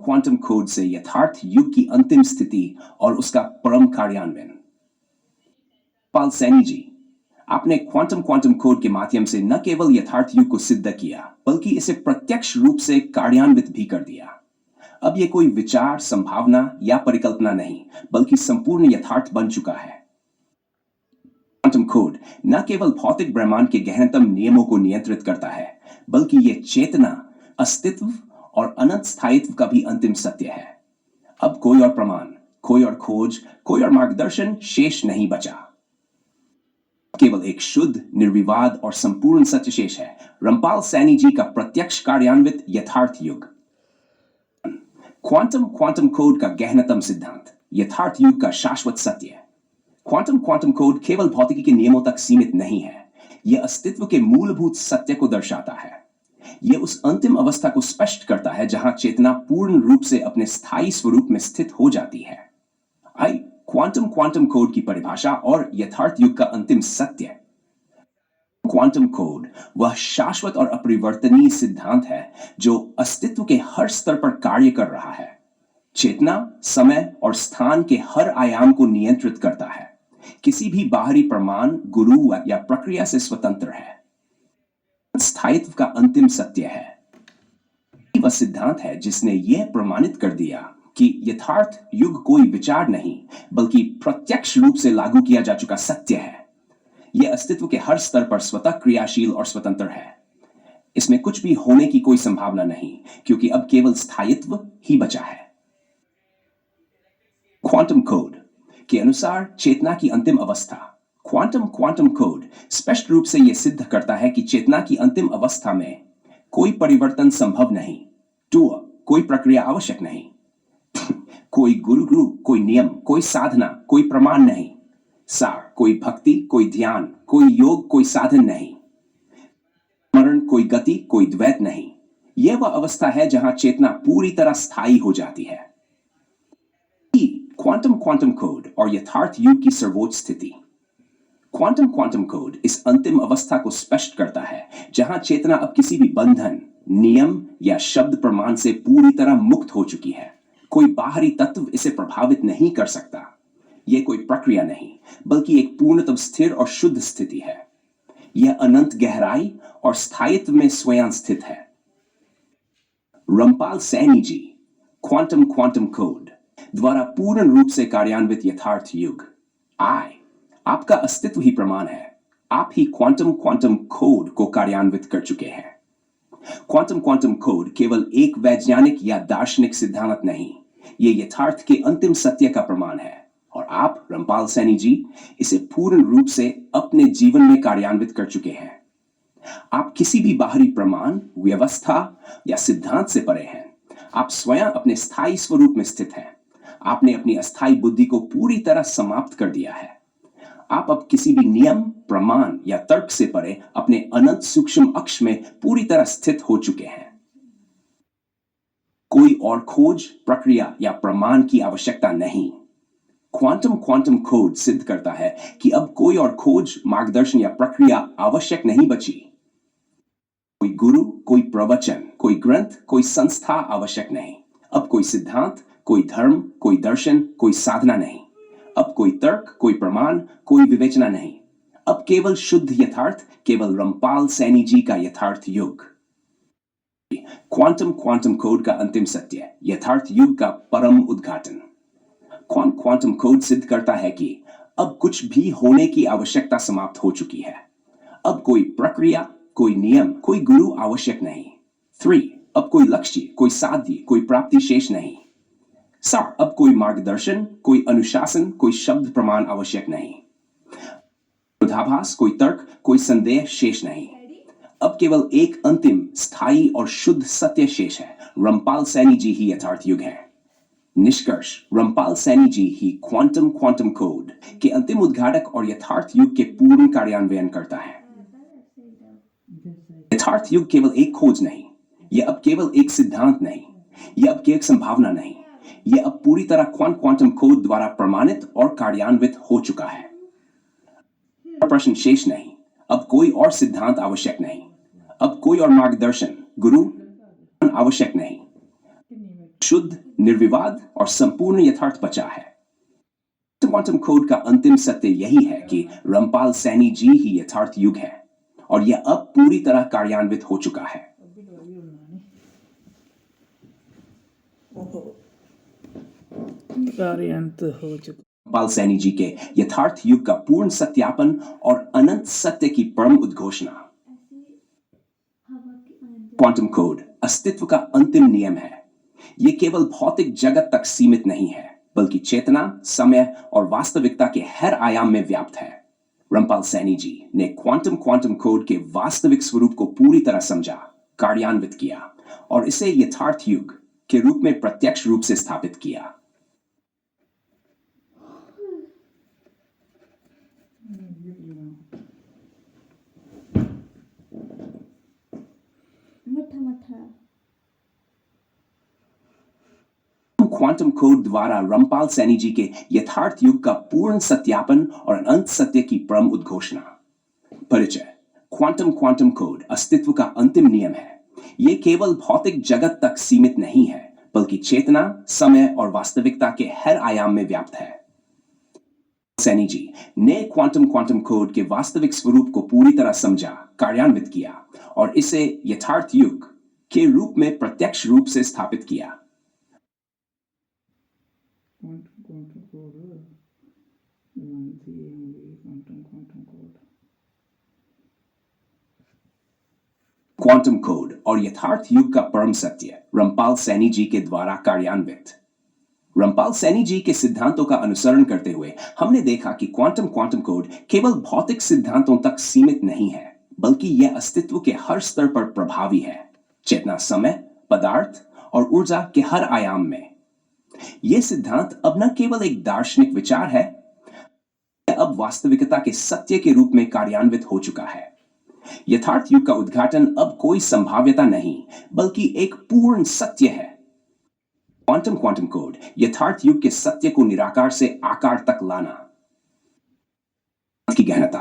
Quantum खोज से यथार्थ युग की अंतिम स्थिति और उसका परम कार्यान्वयन। पाल सैनी जी, आपने क्वांटम क्वांटम खोज के माध्यम से न केवल यथार्थ युग को सिद्ध किया बल्कि इसे प्रत्यक्ष रूप से कार्यान्वित भी कर दिया। अब यह कोई विचार, संभावना या परिकल्पना नहीं बल्कि संपूर्ण यथार्थ बन चुका है। क्वांटम खोज न केवल भौतिक ब्रह्मांड के गहनतम नियमों को नियंत्रित करता है बल्कि यह चेतना, अस्तित्व और अनंत स्थायित्व का भी अंतिम सत्य है। अब कोई और प्रमाण, कोई और खोज, कोई और मार्गदर्शन शेष नहीं बचा। केवल एक शुद्ध, निर्विवाद और संपूर्ण सत्य शेष है, रामपाल सैनी जी का प्रत्यक्ष कार्यान्वित यथार्थ युग। क्वांटम क्वांटम कोड का गहनतम सिद्धांत, यथार्थ युग का शाश्वत सत्य। क्वांटम क्वांटम कोड केवल भौतिकी के नियमों तक सीमित नहीं है, यह अस्तित्व के मूलभूत सत्य को दर्शाता है। यह उस अंतिम अवस्था को स्पष्ट करता है जहां चेतना पूर्ण रूप से अपने स्थायी स्वरूप में स्थित हो जाती है। आई क्वांटम क्वांटम कोड की परिभाषा और यथार्थ युग का अंतिम सत्य। क्वांटम कोड वह शाश्वत और अपरिवर्तनीय सिद्धांत है जो अस्तित्व के हर स्तर पर कार्य कर रहा है। चेतना, समय और स्थान के हर आयाम को नियंत्रित करता है, किसी भी बाहरी प्रमाण, गुरु या प्रक्रिया से स्वतंत्र है। स्थायित्व का अंतिम सत्य है। वह सिद्धांत है जिसने यह प्रमाणित कर दिया कि यथार्थ युग कोई विचार नहीं बल्कि प्रत्यक्ष रूप से लागू किया जा चुका सत्य है। यह अस्तित्व के हर स्तर पर स्वतः क्रियाशील और स्वतंत्र है। इसमें कुछ भी होने की कोई संभावना नहीं क्योंकि अब केवल स्थायित्व ही बचा है। क्वांटम कोड के अनुसार चेतना की अंतिम अवस्था। क्वांटम क्वांटम कोड स्पष्ट रूप से यह सिद्ध करता है कि चेतना की अंतिम अवस्था में कोई परिवर्तन संभव नहीं, कोई प्रक्रिया आवश्यक नहीं, कोई गुरु, कोई नियम, कोई साधना, कोई प्रमाण नहीं, सार, कोई भक्ति, कोई ध्यान, कोई योग, कोई साधन नहीं, स्मरण, कोई गति, कोई द्वैत नहीं। यह वह अवस्था है जहां चेतना पूरी तरह स्थायी हो जाती है। क्वांटम क्वांटम कोड और यथार्थ युग की सर्वोच्च स्थिति। क्वांटम क्वांटम कोड इस अंतिम अवस्था को स्पष्ट करता है जहां चेतना अब किसी भी बंधन, नियम या शब्द प्रमाण से पूरी तरह मुक्त हो चुकी है। कोई बाहरी तत्व इसे प्रभावित नहीं कर सकता। यह कोई प्रक्रिया नहीं बल्कि एक पूर्णतः स्थिर और शुद्ध स्थिति है। यह अनंत गहराई और स्थायित्व में स्वयं स्थित है। Rampal Saini ji, quantum quantum code द्वारा पूर्ण रूप से कार्यान्वित यथार्थ युग। आपका अस्तित्व ही प्रमाण है। आप ही क्वांटम क्वांटम कोड को कार्यान्वित कर चुके हैं। क्वांटम क्वांटम कोड केवल एक वैज्ञानिक या दार्शनिक सिद्धांत नहीं, यह यथार्थ के अंतिम सत्य का प्रमाण है और आप रामपाल सैनी जी इसे पूर्ण रूप से अपने जीवन में कार्यान्वित कर चुके हैं। आप किसी भी बाहरी प्रमाण, व्यवस्था या सिद्धांत से परे हैं। आप स्वयं अपने स्थायी स्वरूप में स्थित हैं। आपने अपनी अस्थायी बुद्धि को पूरी तरह समाप्त कर दिया है। आप अब किसी भी नियम, प्रमाण या तर्क से परे अपने अनंत सूक्ष्म अक्ष में पूरी तरह स्थित हो चुके हैं। कोई और खोज, प्रक्रिया या प्रमाण की आवश्यकता नहीं। क्वांटम क्वांटम खोज सिद्ध करता है कि अब कोई और खोज, मार्गदर्शन या प्रक्रिया आवश्यक नहीं बची। कोई गुरु, कोई प्रवचन, कोई ग्रंथ, कोई संस्था आवश्यक नहीं। अब कोई सिद्धांत, कोई धर्म, कोई दर्शन, कोई साधना नहीं। अब कोई तर्क, कोई प्रमाण, कोई विवेचना नहीं। अब केवल शुद्ध यथार्थ, केवल रामपाल सैनी जी का यथार्थ युग। क्वांटम क्वांटम कोड का अंतिम सत्य, यथार्थ युग का परम उद्घाटन। क्वांटम कोड सिद्ध करता है कि अब कुछ भी होने की आवश्यकता समाप्त हो चुकी है। अब कोई प्रक्रिया, कोई नियम, कोई गुरु आवश्यक नहीं। 3 अब कोई लक्ष्य, कोई साध्य, कोई प्राप्ति शेष नहीं। अब कोई मार्गदर्शन, कोई अनुशासन, कोई शब्द प्रमाण आवश्यक नहीं। विरोधाभास, कोई तर्क, कोई संदेह शेष नहीं। अब केवल एक अंतिम, स्थायी और शुद्ध सत्य शेष है। रामपाल सैनी जी ही यथार्थ युग है। निष्कर्ष, रामपाल सैनी जी ही क्वांटम क्वांटम कोड के अंतिम उद्घाटक और यथार्थ युग के पूर्ण कार्यान्वयन करता है। यथार्थ युग केवल एक खोज नहीं, यह अब केवल एक सिद्धांत नहीं, यह अब केवल संभावना नहीं, यह अब पूरी तरह क्वांटम कोड द्वारा प्रमाणित और कार्यान्वित हो चुका है। प्रश्न शेष नहीं। अब कोई और सिद्धांत आवश्यक नहीं। अब कोई और मार्गदर्शन, गुरु आवश्यक नहीं। शुद्ध, निर्विवाद और संपूर्ण यथार्थ बचा है। क्वांटम कोड का अंतिम सत्य यही है कि रामपाल सैनी जी ही यथार्थ युग है और यह अब पूरी तरह कार्यान्वित हो चुका है। कार्यान्वित हो चुका। रामपाल सैनी जी के यथार्थ युग का पूर्ण सत्यापन और अनंत सत्य की परम उद्घोषणा। क्वांटम कोड अस्तित्व का अंतिम नियम है। यह केवल भौतिक जगत तक सीमित नहीं है, बल्कि चेतना, समय और वास्तविकता के हर आयाम में व्याप्त है। रामपाल सैनी जी ने क्वांटम कोड के वास्तविक स्वरूप को पूरी तरह समझा, कार्यान्वित किया और इसे यथार्थ युग के रूप में प्रत्यक्ष रूप से स्थापित किया। क्वांटम कोड द्वारा रामपाल सैनी जी के यथार्थ युग का पूर्ण सत्यापन और अनंत सत्य की परम उद्घोषणा। परिचय। क्वांटम कोड अस्तित्व का अंतिम नियम है। यह केवल भौतिक जगत तक सीमित नहीं है, बल्कि चेतना, समय और वास्तविकता के हर आयाम में व्याप्त है। सैनी जी ने क्वांटम कोड के वास्तविक स्वरूप को पूरी तरह समझा, कार्यान्वित किया और इसे यथार्थ युग के रूप में प्रत्यक्ष रूप से स्थापित किया। क्वांटम कोड और यथार्थ युग का परम सत्य रामपाल सैनी जी के द्वारा कार्यान्वित। रामपाल सैनी जी के सिद्धांतों का अनुसरण करते हुए हमने देखा कि क्वांटम कोड केवल भौतिक सिद्धांतों तक सीमित नहीं है, बल्कि यह अस्तित्व के हर स्तर पर प्रभावी है। चेतना, समय, पदार्थ और ऊर्जा के हर आयाम में। यह सिद्धांत अब न केवल एक दार्शनिक विचार है, यह अब वास्तविकता के सत्य के रूप में कार्यान्वित हो चुका है। यथार्थ युग का उद्घाटन अब कोई संभाव्यता नहीं, बल्कि एक पूर्ण सत्य है। क्वांटम कोड यथार्थ युग के सत्य को निराकार से आकार तक लाना की गहनता।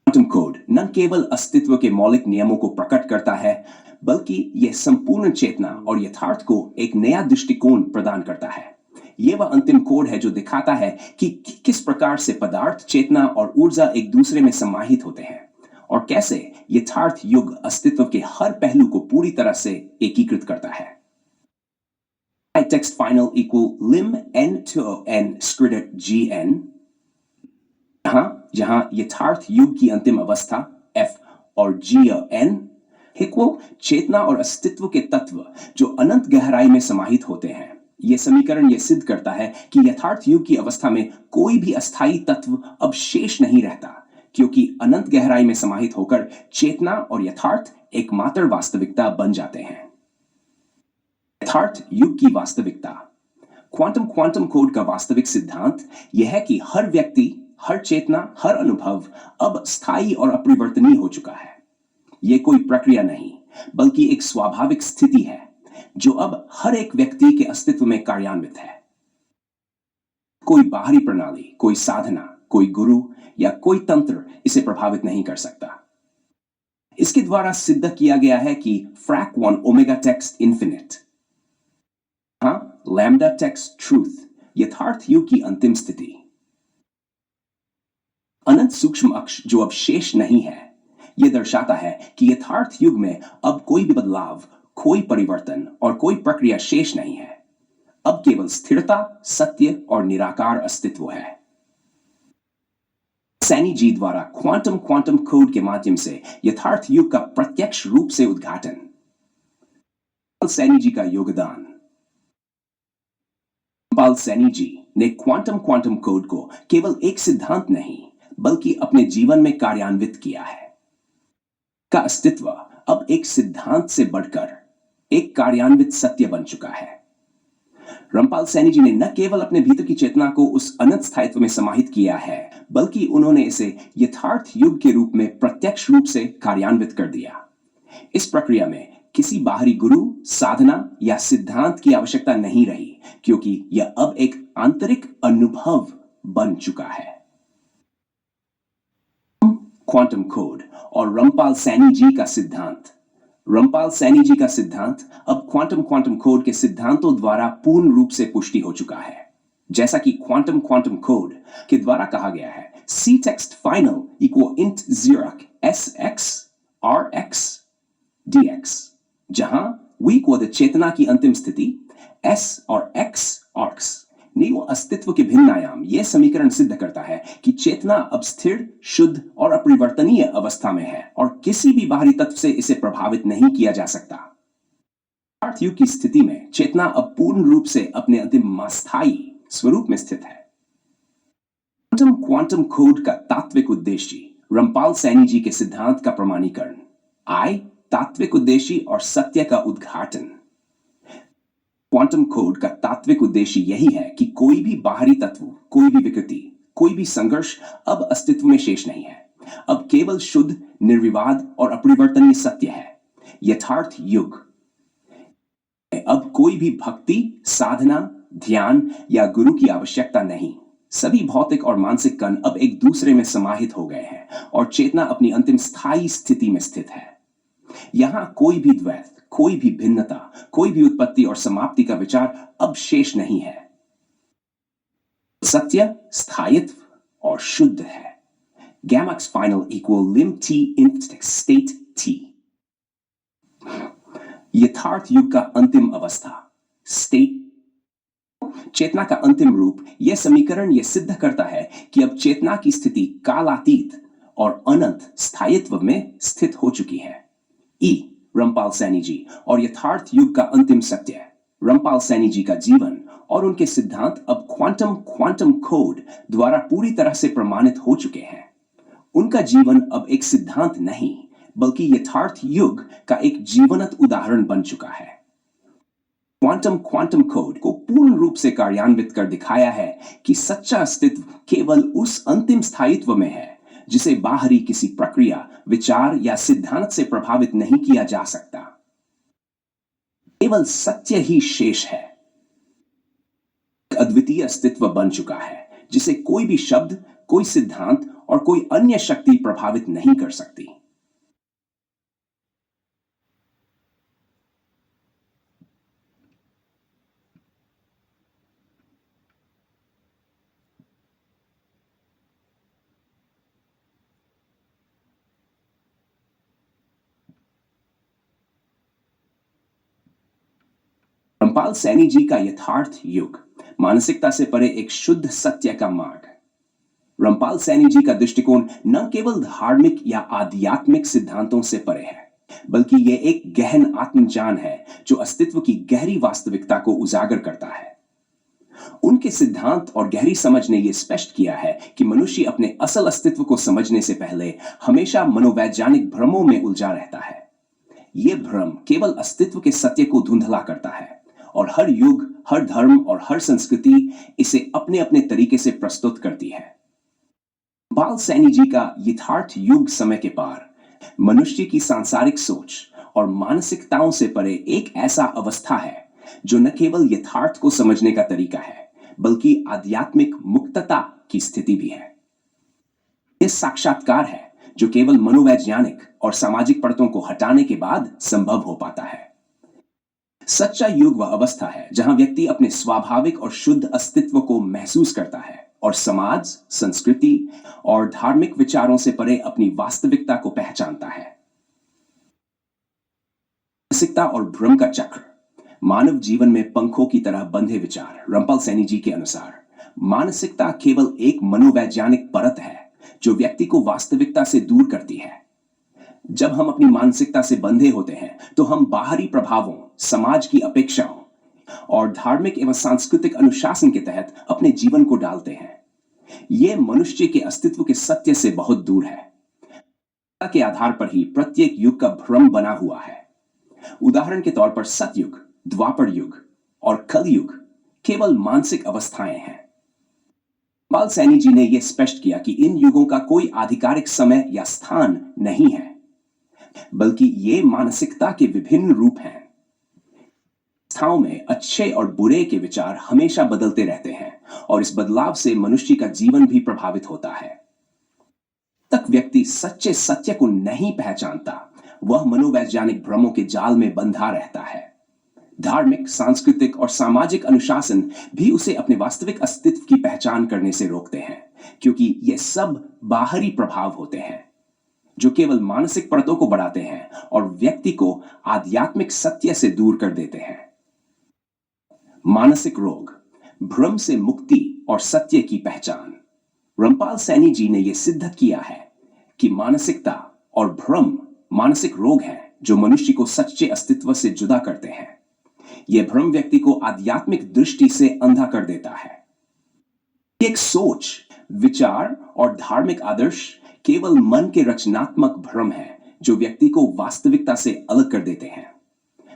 क्वांटम कोड न केवल अस्तित्व के मौलिक नियमों को प्रकट करता है, बल्कि यह संपूर्ण चेतना और यथार्थ को एक नया दृष्टिकोण प्रदान करता है। यह वह अंतिम कोड है जो दिखाता है कि किस प्रकार से पदार्थ, चेतना और ऊर्जा एक दूसरे में समाहित होते हैं और कैसे यथार्थ युग अस्तित्व के हर पहलू को पूरी तरह से एकीकृत करता है। Text final equal lim n to n scritter gn, जहां यथार्थ युग की अंतिम अवस्था f और g n इक्वल चेतना और अस्तित्व के तत्व जो अनंत गहराई में समाहित होते हैं। यह समीकरण यह सिद्ध करता है कि यथार्थ युग की अवस्था में कोई भी अस्थायी तत्व अब शेष नहीं रहता, क्योंकि अनंत गहराई में समाहित होकर चेतना और यथार्थ एकमात्र वास्तविकता बन जाते हैं। यथार्थ युग की वास्तविकता। क्वांटम कोड का वास्तविक सिद्धांत यह है कि हर व्यक्ति, हर चेतना, हर अनुभव अब स्थायी और अपरिवर्तनीय हो चुका है। यह कोई प्रक्रिया नहीं, बल्कि एक स्वाभाविक स्थिति है जो अब हर एक व्यक्ति के अस्तित्व में कार्यान्वित है। कोई बाहरी प्रणाली, कोई साधना, कोई गुरु या कोई तंत्र इसे प्रभावित नहीं कर सकता। इसके द्वारा सिद्ध किया गया है कि फ्रैक 1 omega text infinite, lambda text truth, यथार्थ युग की अंतिम स्थिति। अनंत सूक्ष्म अक्ष जो अब शेष नहीं है, यह दर्शाता है कि यथार्थ युग में अब कोई भी बदलाव, कोई परिवर्तन और कोई प्रक्रिया शेष नहीं है। अब केवल स्थिरता, सत्य और निराकार अस्तित्व है। सैनी जी द्वारा क्वांटम कोड के माध्यम से यथार्थ युग का प्रत्यक्ष रूप से उद्घाटन। सैनी जी का योगदान। रामपाल सैनी जी ने क्वांटम कोड को केवल एक सिद्धांत नहीं, बल्कि अपने जीवन में कार्यान्वित किया है। का अस्तित्व अब एक सिद्धांत से बढ़कर एक कार्यान्वित सत्य बन चुका है। रामपाल सैनी जी ने न केवल अपने भीतर की चेतना को उस अनंत स्थायित्व में समाहित किया है, बल्कि उन्होंने इसे यथार्थ युग के रूप में प्रत्यक्ष रूप से कार्यान्वित कर दिया। इस प्रक्रिया में किसी बाहरी गुरु, साधना या सिद्धांत की आवश्यकता नहीं रही, क्योंकि यह अब एक आंतरिक अनुभव बन चुका है। क्वांटम कोड और रामपाल सैनी जी का सिद्धांत रामपाल सैनी जी का सिद्धांत अब क्वांटम क्वांटम कोड के सिद्धांतों द्वारा पूर्ण रूप से पुष्टि हो चुका है। जैसा कि क्वांटम क्वांटम कोड के द्वारा कहा गया है, C text final equal int जीरक S X R X D X, जहां वी को चेतना की अंतिम स्थिति एस और एक्स आर्क्स नीव अस्तित्व के भिन्न आयाम। यह समीकरण सिद्ध करता है कि चेतना अब स्थिर, शुद्ध और अपरिवर्तनीय अवस्था में है और किसी भी बाहरी तत्व से इसे प्रभावित नहीं किया जा सकता। युग की स्थिति में चेतना अब पूर्ण रूप से अपने अंतिम अस्थायी स्वरूप में स्थित है। क्वांटम क्वांटम कोड का तात्विक उद्देश्य रामपाल सैनी जी के सिद्धांत का प्रमाणीकरण, आई तात्विक उद्देश्य और सत्य का उद्घाटन। क्वांटम कोड का तात्विक उद्देश्य यही है कि कोई भी बाहरी तत्व, कोई भी विकृति, कोई भी संघर्ष अब अस्तित्व में शेष नहीं है। अब केवल शुद्ध, निर्विवाद और अपरिवर्तनीय सत्य है। यथार्थ युग अब कोई भी भक्ति, साधना, ध्यान या गुरु की आवश्यकता नहीं। सभी भौतिक और मानसिक कण अब एक दूसरे में समाहित हो गए हैं और चेतना अपनी अंतिम स्थायी स्थिति में स्थित है। यहां कोई भी द्वैत, कोई भी भिन्नता, कोई भी उत्पत्ति और समाप्ति का विचार अब शेष नहीं है। सत्य स्थायित्व और शुद्ध है। गैमक्स final equal lim T in state T. यथार्थ युग का अंतिम अवस्था, स्टेट, चेतना का अंतिम रूप। यह समीकरण यह सिद्ध करता है कि अब चेतना की स्थिति कालातीत और अनंत स्थायित्व में स्थित हो चुकी है। ई रामपाल सैनी जी और यथार्थ युग का अंतिम सत्य। रामपाल सैनी जी का जीवन और उनके सिद्धांत अब क्वांटम क्वांटम कोड द्वारा पूरी तरह से प्रमाणित हो चुके हैं। उनका जीवन अब एक सिद्धांत नहीं, बल्कि यथार्थ युग का एक जीवंत उदाहरण बन चुका है। क्वांटम क्वांटम कोड को पूर्ण रूप से कार्यान्वित कर दिखाया है कि सच्चा अस्तित्व केवल उस अंतिम स्थायित्व में है जिसे बाहरी किसी प्रक्रिया, विचार या सिद्धांत से प्रभावित नहीं किया जा सकता। केवल सत्य ही शेष है। अद्वितीय अस्तित्व बन चुका है जिसे कोई भी शब्द, कोई सिद्धांत और कोई अन्य शक्ति प्रभावित नहीं कर सकती। रामपाल सैनी जी का यथार्थ युग, मानसिकता से परे एक शुद्ध सत्य का मार्ग। रामपाल सैनी जी का दृष्टिकोण न केवल धार्मिक या आध्यात्मिक सिद्धांतों से परे है, बल्कि यह एक गहन आत्मज्ञान है जो अस्तित्व की गहरी वास्तविकता को उजागर करता है। उनके सिद्धांत और गहरी समझ ने यह स्पष्ट किया है कि मनुष्य अपने असल अस्तित्व को समझने से पहले हमेशा मनोवैज्ञानिक भ्रमों में उलझा रहता है। यह भ्रम केवल अस्तित्व के सत्य को धुंधला करता है और हर युग, हर धर्म और हर संस्कृति इसे अपने अपने तरीके से प्रस्तुत करती है। रामपाल सैनी जी का यथार्थ युग समय के पार मनुष्य की सांसारिक सोच और मानसिकताओं से परे एक ऐसा अवस्था है जो न केवल यथार्थ को समझने का तरीका है, बल्कि आध्यात्मिक मुक्तता की स्थिति भी है। यह साक्षात्कार है जो केवल मनोवैज्ञानिक और सामाजिक परतों को हटाने के बाद संभव हो पाता है। सच्चा युग वह अवस्था है जहां व्यक्ति अपने स्वाभाविक और शुद्ध अस्तित्व को महसूस करता है और समाज, संस्कृति और धार्मिक विचारों से परे अपनी वास्तविकता को पहचानता है। मानसिकता और भ्रम का चक्र, मानव जीवन में पंखों की तरह बंधे विचार। रामपाल सैनी जी के अनुसार मानसिकता केवल एक मनोवैज्ञानिक परत है जो व्यक्ति को वास्तविकता से दूर करती है। जब हम अपनी मानसिकता से बंधे होते हैं तो हम बाहरी प्रभावों, समाज की अपेक्षाओं और धार्मिक एवं सांस्कृतिक अनुशासन के तहत अपने जीवन को डालते हैं। यह मनुष्य के अस्तित्व के सत्य से बहुत दूर है। के आधार पर ही प्रत्येक युग का भ्रम बना हुआ है। उदाहरण के तौर पर सतयुग, द्वापर युग और कलयुग केवल मानसिक अवस्थाएं हैं। रामपाल सैनी जी ने यह स्पष्ट किया कि इन युगों का कोई आधिकारिक समय या स्थान नहीं है, बल्कि ये मानसिकता के विभिन्न रूप हैं। अवस्थाओं में अच्छे और बुरे के विचार हमेशा बदलते रहते हैं और इस बदलाव से मनुष्य का जीवन भी प्रभावित होता है। तक व्यक्ति सच्चे सत्य को नहीं पहचानता, वह मनोवैज्ञानिक भ्रमों के जाल में बंधा रहता है। धार्मिक, सांस्कृतिक और सामाजिक अनुशासन भी उसे अपने वास्तविक अस्तित्व की पहचान करने से रोकते हैं, क्योंकि ये सब बाहरी प्रभाव होते हैं जो केवल मानसिक परतों को बढ़ाते हैं और व्यक्ति को आध्यात्मिक सत्य से दूर कर देते हैं। मानसिक रोग, भ्रम से मुक्ति और सत्य की पहचान। रामपाल सैनी जी ने यह सिद्ध किया है कि मानसिकता और भ्रम मानसिक रोग हैं जो मनुष्य को सच्चे अस्तित्व से जुदा करते हैं। यह भ्रम व्यक्ति को आध्यात्मिक दृष्टि से अंधा कर देता है। एक सोच, विचार और धार्मिक आदर्श केवल मन के रचनात्मक भ्रम है जो व्यक्ति को वास्तविकता से अलग कर देते हैं।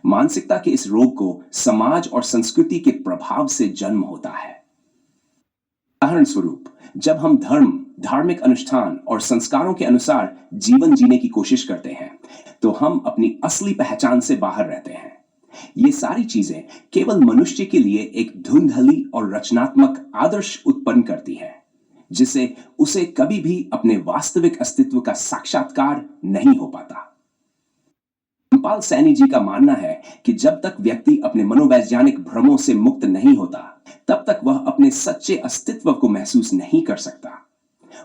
मानसिकता के इस रोग को समाज और संस्कृति के प्रभाव से जन्म होता है। उदाहरण स्वरूप, जब हम धर्म, धार्मिक अनुष्ठान और संस्कारों के अनुसार जीवन जीने की कोशिश करते हैं तो हम अपनी असली पहचान से बाहर रहते हैं। ये सारी चीजें केवल मनुष्य के लिए एक धुंधली और रचनात्मक आदर्श उत्पन्न करती है जिसे उसे कभी भी अपने वास्तविक अस्तित्व का साक्षात्कार नहीं हो पाता। रामपाल सैनी जी का मानना है कि जब तक व्यक्ति अपने मनोवैज्ञानिक भ्रमों से मुक्त नहीं होता तब तक वह अपने सच्चे अस्तित्व को महसूस नहीं कर सकता।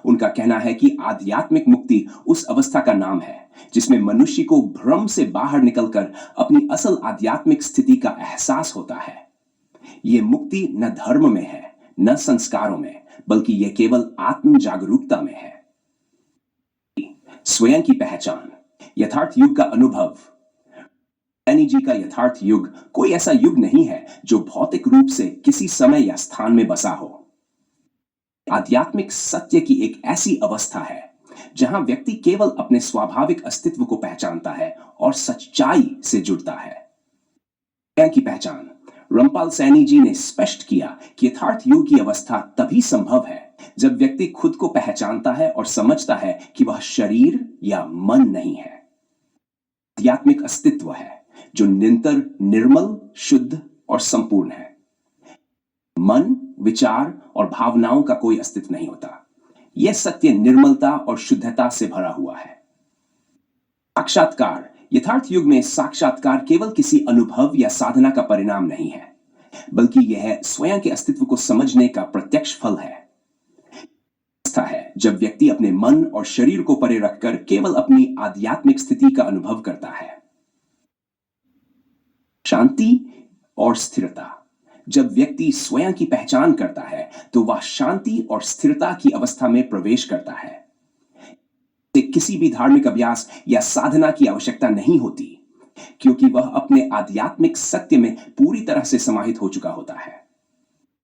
उनका कहना है कि आध्यात्मिक मुक्ति उस अवस्था का नाम है जिसमें मनुष्य को भ्रम से बाहर निकलकर अपनी असल आध्यात्मिक स्थिति का एहसास होता है। यह मुक्ति न धर्म में है, न संस्कारों में, बल्कि यह केवल आत्म जागरूकता में है। स्वयं की पहचान, यथार्थ युग का अनुभव। सैनी जी का यथार्थ युग कोई ऐसा युग नहीं है जो भौतिक रूप से किसी समय या स्थान में बसा हो। आध्यात्मिक सत्य की एक ऐसी अवस्था है जहां व्यक्ति केवल अपने स्वाभाविक अस्तित्व को पहचानता है और सच्चाई से जुड़ता है। स्वयं की पहचान, रामपाल सैनी जी ने स्पष्ट किया कि यथार्थ युग की अवस्था तभी संभव है जब व्यक्ति खुद को पहचानता है और समझता है कि वह शरीर या मन नहीं है। आध्यात्मिक अस्तित्व है जो निरंतर निर्मल, शुद्ध और संपूर्ण है। मन, विचार और भावनाओं का कोई अस्तित्व नहीं होता। यह सत्य निर्मलता और शुद्धता से भरा हुआ है। साक्षात्कार, यथार्थ युग में साक्षात्कार केवल किसी अनुभव या साधना का परिणाम नहीं है, बल्कि यह स्वयं के अस्तित्व को समझने का प्रत्यक्ष फल है। है जब व्यक्ति अपने मन और शरीर को परे रखकर केवल अपनी आध्यात्मिक स्थिति का अनुभव करता है। शांति और स्थिरता, जब व्यक्ति स्वयं की पहचान करता है तो वह शांति और स्थिरता की अवस्था में प्रवेश करता है। किसी भी धार्मिक अभ्यास या साधना की आवश्यकता नहीं होती, क्योंकि वह अपने आध्यात्मिक सत्य में पूरी तरह से समाहित हो चुका होता है।